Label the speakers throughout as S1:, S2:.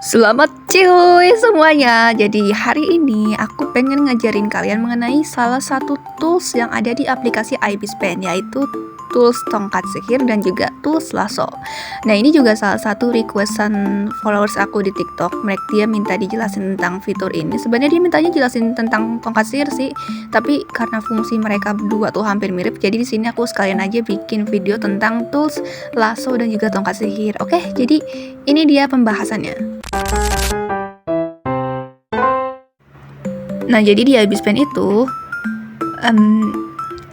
S1: Selamat cuy semuanya. Jadi hari ini aku pengen ngajarin kalian mengenai salah satu tools yang ada di aplikasi iBizPen, yaitu tools tongkat sihir dan juga tools lasso. Nah, ini juga salah satu requestan followers aku di TikTok. Dia minta dijelasin tentang fitur ini. Sebenarnya dia mintanya jelasin tentang tongkat sihir sih, tapi karena fungsi mereka berdua tuh hampir mirip, jadi di sini aku sekalian aja bikin video tentang tools lasso dan juga tongkat sihir. Oke, jadi ini dia pembahasannya. Nah, jadi di iBizPen itu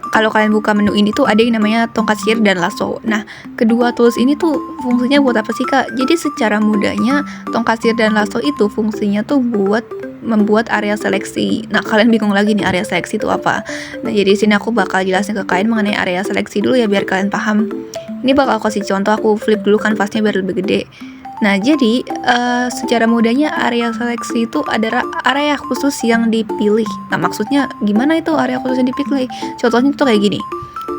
S1: kalau kalian buka menu ini tuh ada yang namanya tongkat sihir dan lasso. Nah, kedua tools ini tuh fungsinya buat apa sih, Kak? Jadi secara mudahnya tongkat sihir dan lasso itu fungsinya tuh buat membuat area seleksi. Nah, kalian bingung lagi nih area seleksi itu apa? Nah, jadi di sini aku bakal jelasin ke kalian mengenai area seleksi dulu ya biar kalian paham. Ini bakal kasih contoh, aku flip dulu kanvasnya biar lebih gede. Nah, jadi secara mudahnya area seleksi itu adalah area khusus yang dipilih. Nah, maksudnya gimana itu area khusus yang dipilih? Contohnya tuh kayak gini.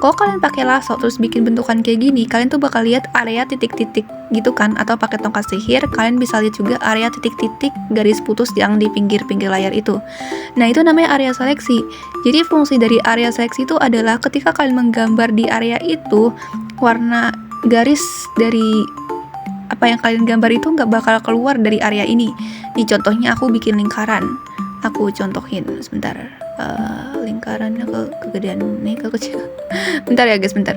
S1: Kalau kalian pakai lasso terus bikin bentukan kayak gini, kalian tuh bakal lihat area titik-titik gitu kan, atau pakai tongkat sihir, kalian bisa lihat juga area titik-titik garis putus yang di pinggir-pinggir layar itu. Nah, itu namanya area seleksi. Jadi fungsi dari area seleksi itu adalah ketika kalian menggambar di area itu, warna garis dari apa yang kalian gambar itu nggak bakal keluar dari area ini. Nih contohnya aku bikin lingkaran. Aku contohin sebentar. Lingkarannya kegedean nih, kekecilan. Bentar ya guys, bentar.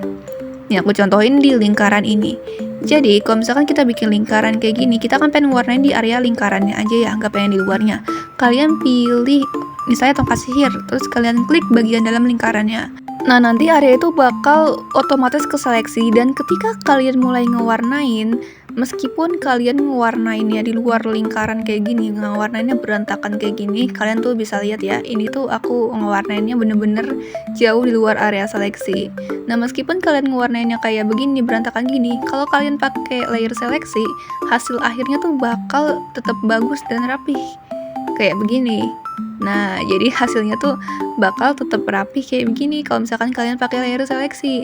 S1: Nih aku contohin di lingkaran ini. Jadi kalau misalkan kita bikin lingkaran kayak gini, kita kan pengen warnain di area lingkarannya aja ya, nggak pengen di luarnya. Kalian pilih misalnya tongkat sihir, terus kalian klik bagian dalam lingkarannya. Nah, nanti area itu bakal otomatis keseleksi, dan ketika kalian mulai ngewarnain, meskipun kalian ngewarnainnya di luar lingkaran kayak gini, ngewarnainnya berantakan kayak gini, kalian tuh bisa lihat ya, ini tuh aku ngewarnainnya bener-bener jauh di luar area seleksi. Nah, meskipun kalian ngewarnainnya kayak begini, berantakan gini, kalau kalian pakai layer seleksi, hasil akhirnya tuh bakal tetap bagus dan rapih kayak begini. Nah, jadi hasilnya tuh bakal tetap rapi kayak begini kalau misalkan kalian pakai layer seleksi.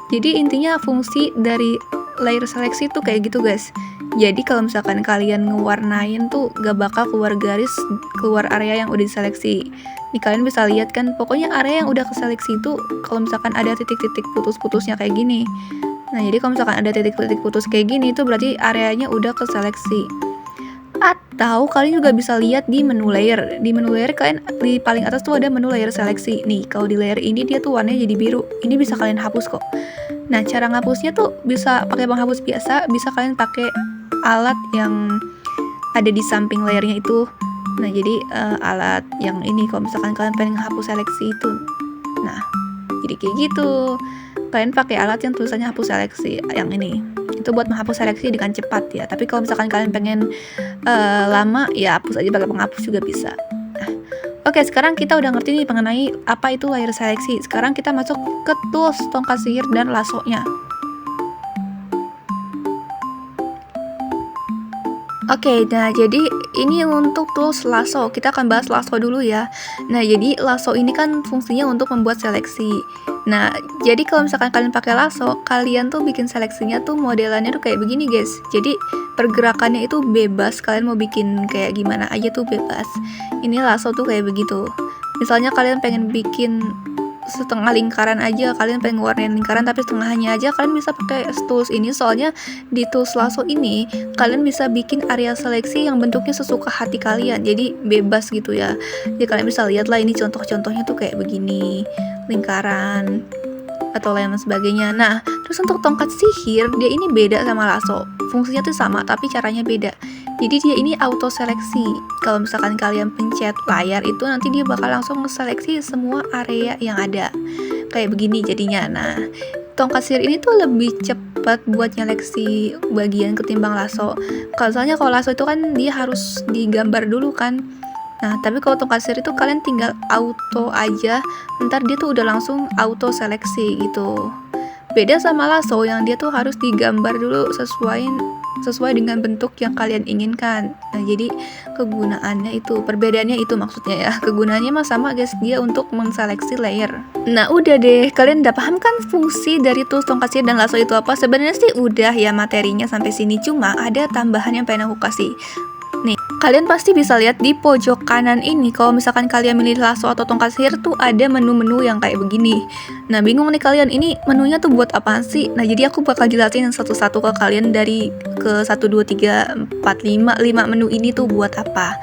S1: Jadi intinya fungsi dari layer seleksi tuh kayak gitu guys. Jadi kalau misalkan kalian ngewarnain tuh gak bakal keluar garis, keluar area yang udah diseleksi. Nih kalian bisa lihat kan, pokoknya area yang udah keseleksi itu kalau misalkan ada titik-titik putus-putusnya kayak gini. Nah, jadi kalau misalkan ada titik-titik putus kayak gini itu berarti areanya udah keseleksi. Atau kalian juga bisa lihat di menu layer. Di menu layer kalian di paling atas tuh ada menu layer seleksi. Nih, kalau di layer ini dia tuh warnanya jadi biru. Ini bisa kalian hapus kok. Nah, cara ngapusnya tuh bisa pakai penghapus biasa, bisa kalian pakai alat yang ada di samping layernya itu. Nah, jadi alat yang ini kalau misalkan kalian pengen hapus seleksi itu. Nah, jadi kayak gitu. Kalian pakai alat yang tulisannya hapus seleksi yang ini. Itu buat menghapus seleksi dengan cepat ya. Tapi kalau misalkan kalian pengen lama ya hapus aja pakai penghapus juga bisa. Nah, oke, sekarang kita udah ngerti nih mengenai apa itu layer seleksi. Sekarang kita masuk ke tools tongkat sihir dan lasso-nya. Oke, nah jadi ini untuk tools lasso. Kita akan bahas lasso dulu ya. Nah, jadi lasso ini kan fungsinya untuk membuat seleksi. Nah, jadi kalau misalkan kalian pakai lasso, kalian tuh bikin seleksinya tuh modelannya tuh kayak begini guys. Jadi pergerakannya itu bebas, kalian mau bikin kayak gimana aja tuh bebas. Ini lasso tuh kayak begitu. Misalnya kalian pengen bikin setengah lingkaran aja, kalian pengen warnain lingkaran tapi setengahnya aja, kalian bisa pakai tools ini. Soalnya di tools lasso ini kalian bisa bikin area seleksi yang bentuknya sesuka hati kalian, jadi bebas gitu ya. Jadi kalian bisa lihat lah, ini contoh-contohnya tuh kayak begini, lingkaran atau lain sebagainya. Nah, terus untuk tongkat sihir, dia ini beda sama lasso. Fungsinya tuh sama, tapi caranya beda. Jadi dia ini auto seleksi. Kalau misalkan kalian pencet layar itu, nanti dia bakal langsung ngeseleksi semua area yang ada. Kayak begini jadinya. Nah, tongkat sihir ini tuh lebih cepat buat nyeleksi bagian ketimbang lasso. Soalnya kalau lasso itu kan dia harus digambar dulu kan. Nah, tapi kalau tongkat sihir itu kalian tinggal auto aja, ntar dia tuh udah langsung auto seleksi gitu. Beda sama lasso yang dia tuh harus digambar dulu sesuai dengan bentuk yang kalian inginkan. Nah, jadi kegunaannya itu, perbedaannya itu maksudnya ya. Kegunaannya mah sama guys, dia untuk menseleksi layer. Nah, udah deh, kalian udah paham kan fungsi dari tools tongkat sihir dan lasso itu apa? Sebenarnya sih udah ya materinya sampai sini, cuma ada tambahan yang pengen aku kasih. Nih, kalian pasti bisa lihat di pojok kanan ini, kalau misalkan kalian milih lasso atau tongkat sihir tuh ada menu-menu yang kayak begini. Nah, bingung nih kalian, ini menunya tuh buat apaan sih? Nah, jadi aku bakal jelasin satu-satu ke kalian dari ke 1, 2, 3, 4, 5 menu ini tuh buat apa.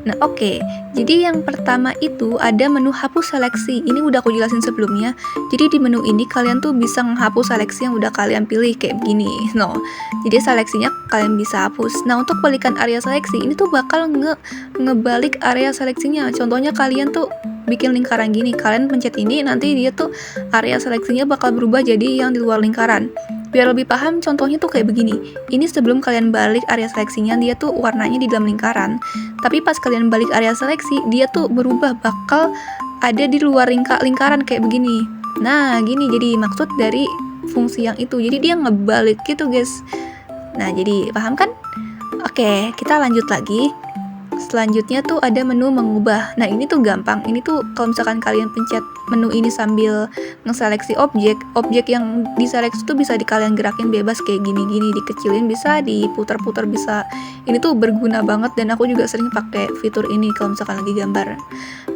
S1: Nah, oke. Jadi yang pertama itu ada menu hapus seleksi. Ini udah aku jelasin sebelumnya. Jadi di menu ini kalian tuh bisa menghapus seleksi yang udah kalian pilih kayak begini. No. Jadi seleksinya kalian bisa hapus. Nah, untuk balikan area seleksi ini tuh bakal ngebalik area seleksinya. Contohnya kalian tuh bikin lingkaran gini, kalian pencet ini, nanti dia tuh area seleksinya bakal berubah jadi yang di luar lingkaran. Biar lebih paham, contohnya tuh kayak begini. Ini sebelum kalian balik area seleksinya, dia tuh warnanya di dalam lingkaran. Tapi pas kalian balik area seleksi, dia tuh berubah, bakal ada di luar lingkaran kayak begini. Nah, gini jadi maksud dari fungsi yang itu. Jadi dia ngebalik gitu, guys. Nah, jadi paham kan? Oke, kita lanjut lagi. Selanjutnya tuh ada menu mengubah. Nah, ini tuh gampang. Ini tuh kalau misalkan kalian pencet menu ini sambil ngeseleksi objek yang diseleksi tuh bisa kalian gerakin bebas kayak gini-gini, dikecilin bisa, diputar-putar bisa. Ini tuh berguna banget dan aku juga sering pakai fitur ini kalau misalkan lagi gambar.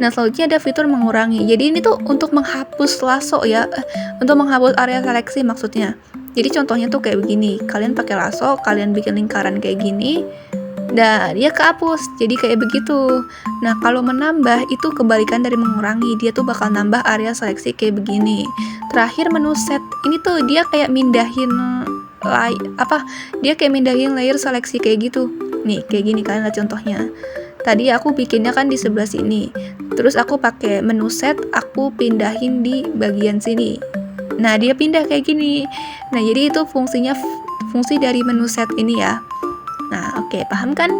S1: Nah, selanjutnya ada fitur mengurangi. Jadi ini tuh untuk menghapus lasso ya, untuk menghapus area seleksi maksudnya. Jadi contohnya tuh kayak begini. Kalian pakai lasso, kalian bikin lingkaran kayak gini. Nah, dia kehapus, jadi kayak begitu. Nah, kalau menambah itu kebalikan dari mengurangi, dia tuh bakal nambah area seleksi kayak begini. Terakhir menu set, ini tuh dia kayak mindahin dia kayak mindahin layer seleksi kayak gitu. Nih, kayak gini kalian lihat contohnya. Tadi aku bikinnya kan di sebelah sini. Terus aku pakai menu set, aku pindahin di bagian sini. Nah, dia pindah kayak gini. Nah, jadi itu fungsi dari menu set ini ya. Nah, oke, paham kan?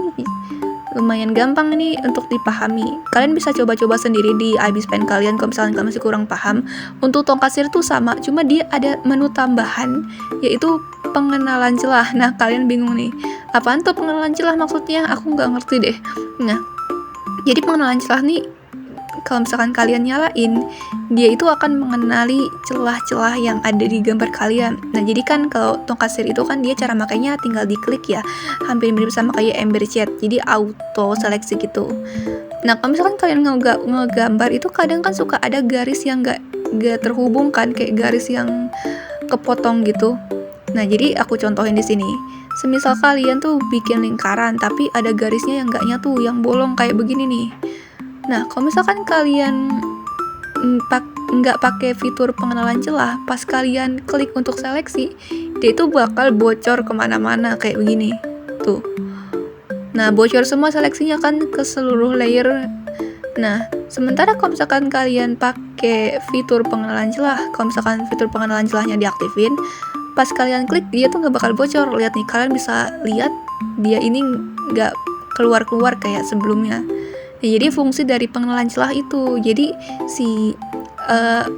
S1: Lumayan gampang ini untuk dipahami. Kalian bisa coba-coba sendiri di IB Pen kalian kalau misalnya kalian masih kurang paham. Untuk tongkat sihir tuh sama, cuma dia ada menu tambahan, yaitu pengenalan celah. Nah, kalian bingung nih, apaan tuh pengenalan celah maksudnya? Aku nggak ngerti deh. Nah, jadi pengenalan celah nih, kalau misalkan kalian nyalain, dia itu akan mengenali celah-celah yang ada di gambar kalian. Nah, jadi kan kalau tongkat sihir itu kan dia cara makanya tinggal diklik ya, hampir mirip sama kayak Ember Chat, jadi auto seleksi gitu. Nah, kalau misalkan kalian ngegambar itu kadang kan suka ada garis yang nggak terhubung kan, kayak garis yang kepotong gitu. Nah, jadi aku contohin di sini. Semisal kalian tuh bikin lingkaran, tapi ada garisnya yang nggak nyatu, yang bolong kayak begini nih. Nah, kalau misalkan kalian nggak pakai fitur pengenalan celah, pas kalian klik untuk seleksi, dia itu bakal bocor kemana-mana kayak begini. Tuh. Nah, bocor semua seleksinya kan ke seluruh layer. Nah, sementara kalau misalkan kalian pakai fitur pengenalan celah, kalau misalkan fitur pengenalan celahnya diaktifin, pas kalian klik dia tuh nggak bakal bocor. Lihat nih, kalian bisa lihat dia ini nggak keluar-keluar kayak sebelumnya. Ya, jadi fungsi dari pengenalan celah itu, jadi si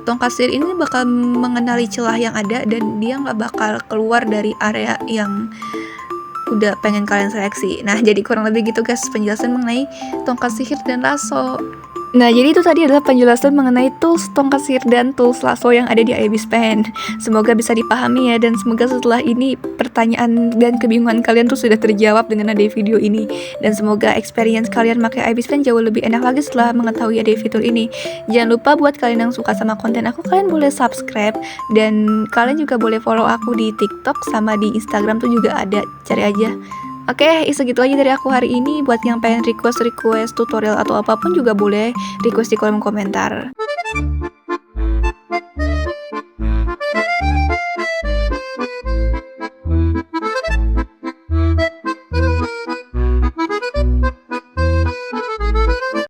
S1: tongkat sihir ini bakal mengenali celah yang ada dan dia nggak bakal keluar dari area yang udah pengen kalian seleksi. Nah, jadi kurang lebih gitu guys penjelasan mengenai tongkat sihir dan lasso. Nah, jadi itu tadi adalah penjelasan mengenai tools tongkat sihir dan tools lasso yang ada di IB Pen. Semoga bisa dipahami ya, dan semoga setelah ini pertanyaan dan kebingungan kalian tuh sudah terjawab dengan ada video ini. Dan semoga experience kalian pakai IB Pen jauh lebih enak lagi setelah mengetahui ada fitur ini. Jangan lupa buat kalian yang suka sama konten aku, kalian boleh subscribe, dan kalian juga boleh follow aku di TikTok sama di Instagram tuh juga ada, cari aja. Oke, segitu aja dari aku hari ini. Buat yang pengen request tutorial atau apapun juga boleh request di kolom komentar.